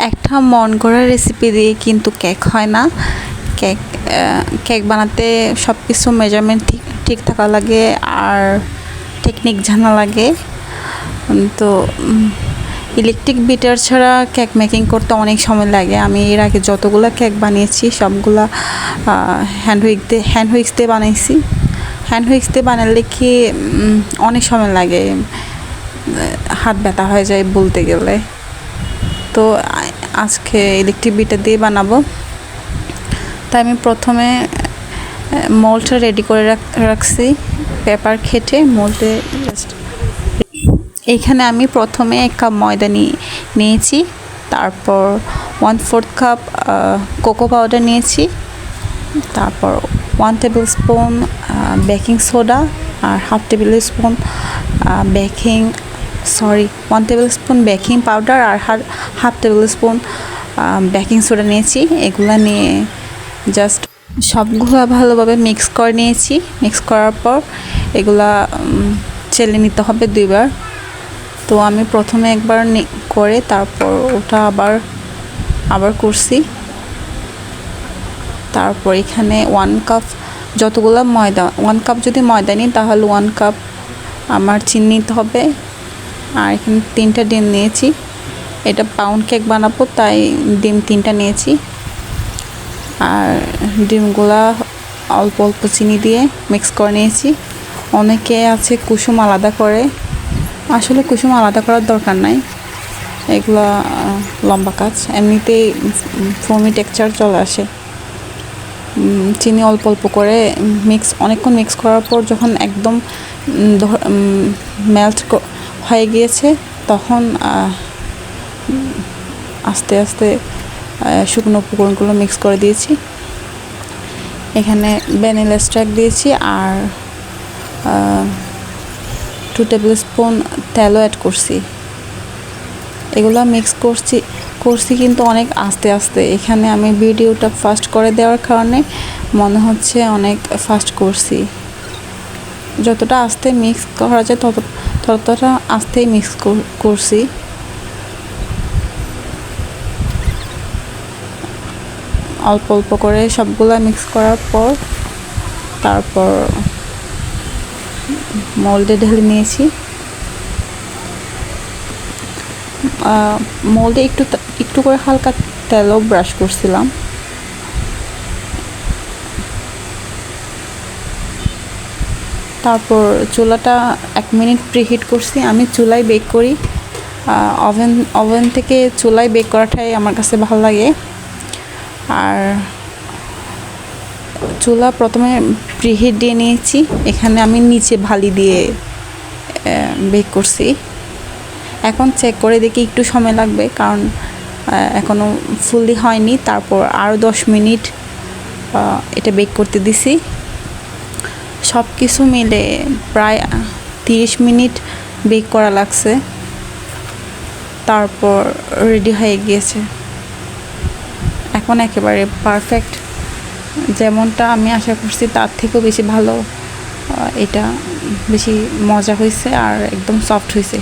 একটা মন গড়া রেসিপি দিয়ে কিন্তু কেক হয় না। কেক কেক বানাতে সব কিছু মেজারমেন্ট ঠিক থাকা লাগে আর টেকনিক জানা লাগে। তো ইলেকট্রিক বিটার ছাড়া কেক মেকিং করতে অনেক সময় লাগে। আমি এর আগে যতগুলো কেক বানিয়েছি সবগুলা হ্যান্ড হুইক্স দিয়ে বানাইছি। হ্যান্ড হুইক্স দিয়ে বানালে কি অনেক সময় লাগে, হাত ব্যথা হয়ে যায় বলতে গেলে। তো আজকে ইলেকট্রিক বিটার দিয়ে বানাবো। তাই আমি প্রথমে মোল্ডটা রেডি করে রাখছি, পেপার খেটে মোল্ডে জাস্ট। এইখানে আমি প্রথমে 1 কাপ ময়দা নিয়েছি, তারপর 1/4 কাপ কোকো পাউডার নিয়েছি, তারপর 1 টেবিল স্পুন বেকিং সোডা আর 1/2 tablespoon 1 tablespoon baking powder আর 1/2 টেবিল স্পুন বেকিং সোডা নিয়েছি। এগুলা নিয়ে জাস্ট সবগুলো ভালোভাবে মিক্স করে নিয়েছি। মিক্স করার পর এগুলা চেলে নিতে হবে 2 বার। তো আমি প্রথমে একবার করে তারপর ওটা আবার করছি। তারপর এখানে 1 কাপ যতগুলো ময়দা, 1 কাপ যদি ময়দা নিই তাহলে 1 কাপ আমার চিনি নিতে হবে। আর এখানে 3টা ডিম নিয়েছি, এটা পাউন্ড কেক বানাবো তাই ডিম 3টা নিয়েছি। আর ডিমগুলা অল্প অল্প চিনি দিয়ে মিক্স করে নিয়েছি। অনেকে আছে কুসুম আলাদা করে, আসলে কুসুম আলাদা করার দরকার নাই, এগুলো লম্বা কাজ, এমনিতেই ফোমি টেক্সচার চলে আসে। চিনি অল্প অল্প করে অনেকক্ষণ মিক্স করার পর যখন একদম মেল্ট হয়ে গিয়েছে তখন আস্তে আস্তে শুকনো উপকরণগুলো মিক্স করে দিয়েছি। এখানে ভ্যানিলা এক্সট্রাক্ট দিয়েছি আর 2 টেবিল স্পুন তেলও অ্যাড করছি। এগুলো মিক্স করছি কিন্তু অনেক আস্তে আস্তে। এখানে আমি ভিডিওটা ফাস্ট করে দেওয়ার কারণে মনে হচ্ছে অনেক ফাস্ট করছি। যতটা আস্তে মিক্স করা যায় ততটা আস্তেই মিক্স করছি। অল্প অল্প করে সবগুলা মিক্স করার পর তারপর মোল্ডে ঢেলে নিয়েছি। মোল্ডে একটু করে হালকা তেলও ব্রাশ করছিলাম। তারপর চুলাটা 1 মিনিট প্রিহিট করছি। আমি চুলায় বেক করি, ওভেন থেকে চুলায় বেক করাটাই আমার কাছে ভালো লাগে। আর চুলা প্রথমে প্রিহিট দিয়ে নিয়েছি। এখানে আমি নিচে ভালি দিয়ে বেক করছি। এখন চেক করে দেখি একটু সময় লাগবে, কারণ এখনও ফুললি হয়নি। তারপর আরও 10 মিনিট এটা বেক করতে দিছি। সব কিছু মিলে প্রায় 30 মিনিট বেক করা লাগছে। তারপর রেডি হয়ে গিয়েছে। এখন একেবারে পারফেক্ট, যেমনটা আমি আশা করছি তার থেকেও বেশি ভালো, এটা বেশি মজা হয়েছে আর একদম সফট হয়েছে।